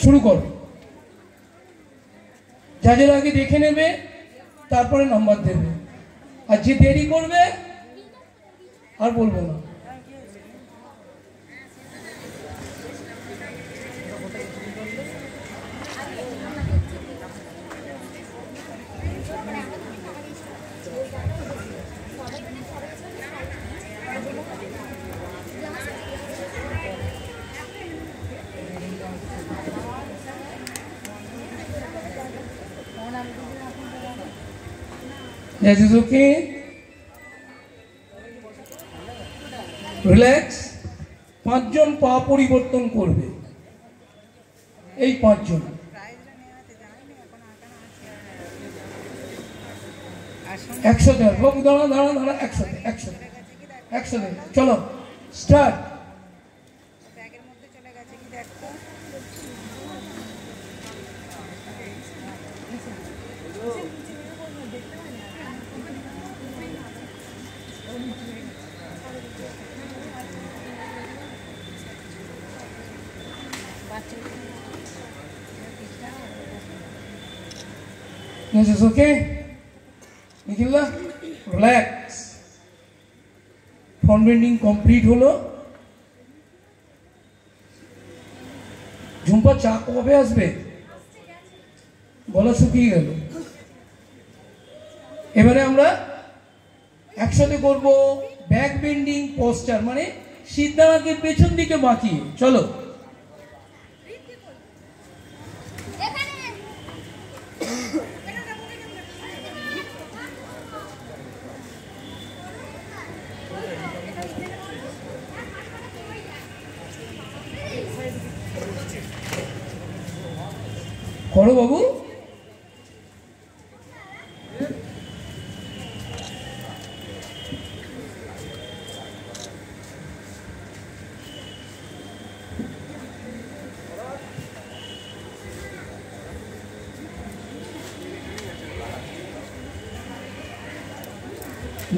শুরু করো। জাজের আগে দেখে নেবে, তারপরে নাম্বার দেবে। আর যে দেরি করবে আর বলবো না। That is okay. Relax. 5 জন পা পরিবর্তন করবে, এই 5 জন। একসাথে বাবু, দাঁড়া দাঁড়া দাঁড়া, একসাথে একসাথে একসাথে চলো, start. This is okay. Nikhila, relax. Front bending complete হলো। ঝুম্পা চা কবে আসবে? গলা শুকিয়ে গেল। এবারে আমরা একসাথে করব ব্যাক বেন্ডিং পোস্টার, মানে সিদ্ধাকে পেছন দিকে বাঁকিয়ে। চলো, করো বাবু।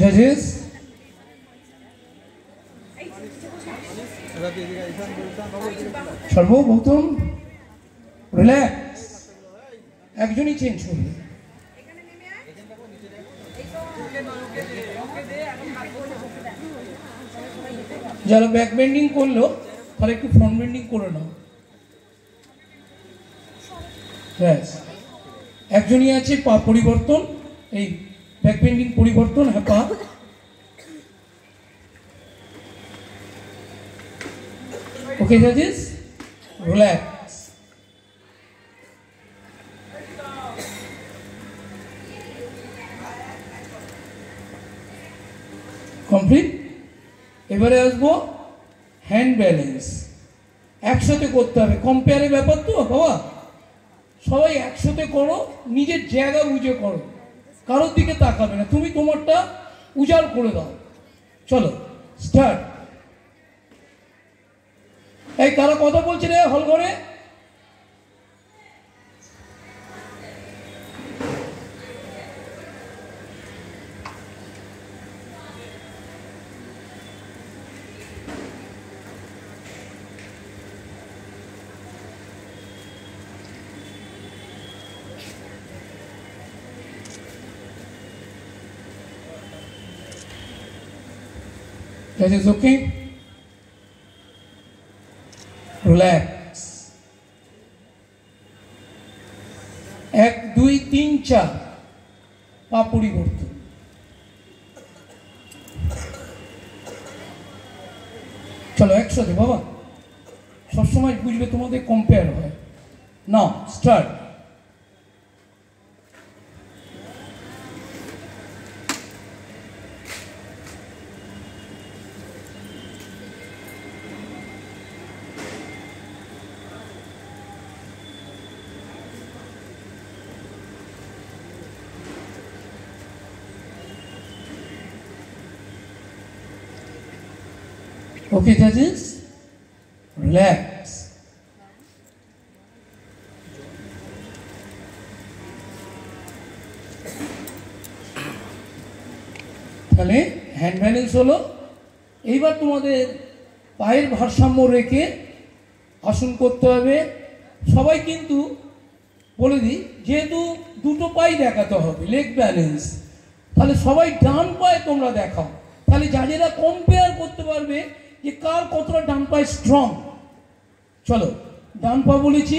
Judges, সর্বপ্রথম রিল্যাক্স, একজনই চেঞ্জ করবে। যারা ব্যাক বেন্ডিং করলো তাহলে একটু ফ্রন্ট বেন্ডিং করে নাও। ব্যাস, একজনই আছে পা পরিবর্তন, এই ব্যাক বেন্ডিং পরিবর্তন। হ্যাঁ, পা। ওকে জাজেস, রিল্যাক্স। কমপ্লিট। এবারে আসবো হ্যান্ড ব্যালেন্স। একসাথে করতে হবে, কম্পেয়ারের ব্যাপার তো বাবা। সবাই একসাথে করো, নিজের জায়গা বুঝে করো, কারোর দিকে তাকাবে না। তুমি তোমারটা উজাড় করে দাও। চলো, স্টার্ট। এই কারা কথা বলছে রে হল ঘরে? That is okay. Relax. 1 2 3 4 পা পরিবর্তন। চলো একসাথে বাবা, সবসময় বুঝবে তোমাদের কম্পেয়ার হয়। নাও স্টার্ট। Okay, judges, relax. তাহলে হ্যান্ড ব্যালেন্স হলো। এইবার তোমাদের পায়ের ভারসাম্য রেখে আসন করতে হবে, সবাই কিন্তু বলে দিই, যেহেতু দুটো পাই দেখাতে হবে, লেগ ব্যালেন্স, তাহলে সবাই ডান পায়ে তোমরা দেখাও, তাহলে যারা কম্পেয়ার করতে পারবে যে কার কতটা ডান পায়ে স্ট্রং। চলো ডান পা বলেছি,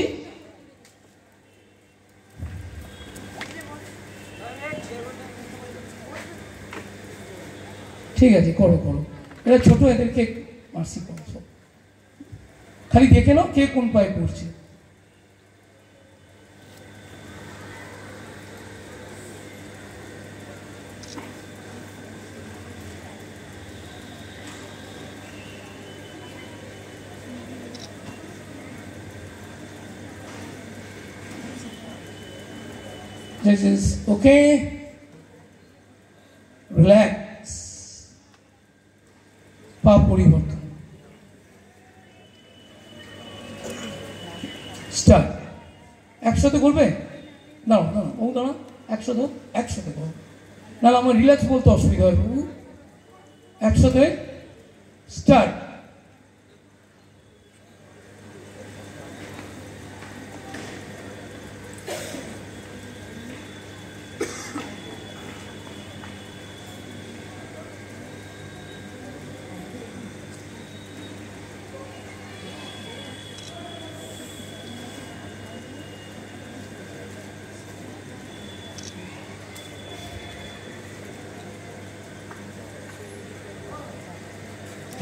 ঠিক আছে করো করো, এরা ছোট, এদেরকে মার্সি করো, খালি দেখে নাও কে কোন পায়ে পড়ছে। This is okay. Relax. পা পরিবর্তন। স্টার্ট। একসাথে করবে? দাঁড়াও দাঁড়াও, ও দাঁড়াও, একসাথে করো, নাহলে আমার রিল্যাক্স বলতে অসুবিধা হয় বাবু। একসাথে start.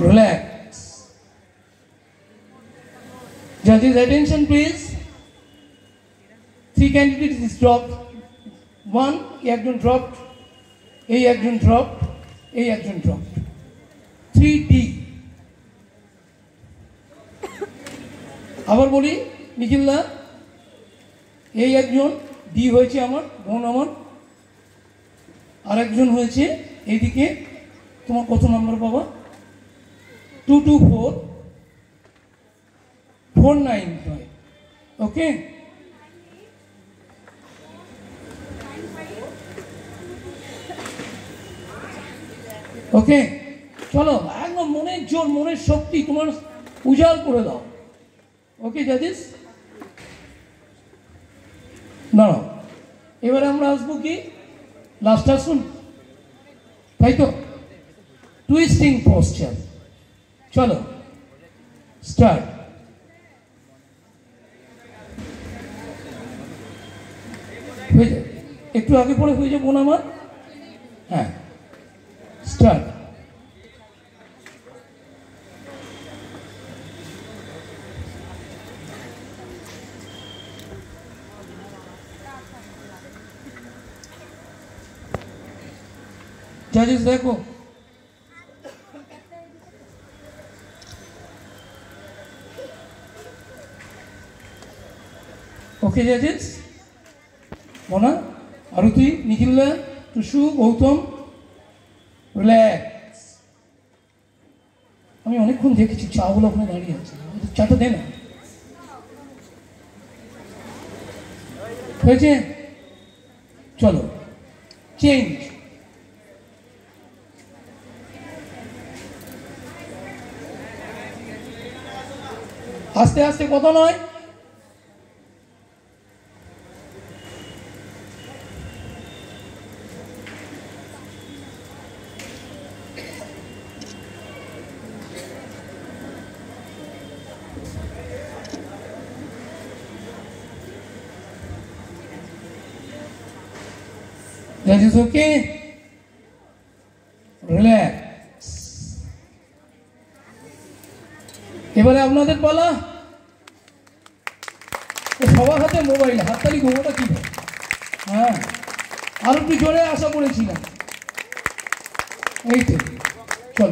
Relax. Judges, attention please. 3 candidates is dropped. 1, একজন dropped. এই একজন dropped. এই একজন dropped. 3D. আবার বলি, নিখিলদা, এই একজন ডি হয়েছে আমার বোন, আমার আর একজন হয়েছে এইদিকে। তোমার কত নম্বর বাবা? 22449. ওকে, ওকে চলো, একদম মনের জোর, মনের শক্তি তোমার উজাড় করে দাও। ওকে জাজিস, দাঁড়াও, এবারে আমরা আসবো কি লাস্ট আসুন, তাই তো, টুইস্টিং পোস্টার। চলো স্টার্ট। হয়ে যাবে, একটু আগে পরে হয়ে যাবো না আমার, হ্যাঁ স্টার্ট। জাজিস দেখো, ওকে জাজিস, মোনা, আরতি, নিখিল্লা, টুসু, গৌতম, রিল্যাক্স। আমি অনেকক্ষণ দেখেছি চাগুলো ওখানে দাঁড়িয়ে আছে, চাটা দে না। হয়েছে, চলো চেঞ্জ। আস্তে আস্তে, কথা নয়। That is okay. Relax. এবারে আপনাদের পালা। সবার হাতে মোবাইল, হাততালি ঘুমোটা কি? হ্যাঁ, আর একটু জোরে আশা করেছিলাম। এই তো, চল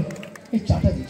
এই চাটা দিই।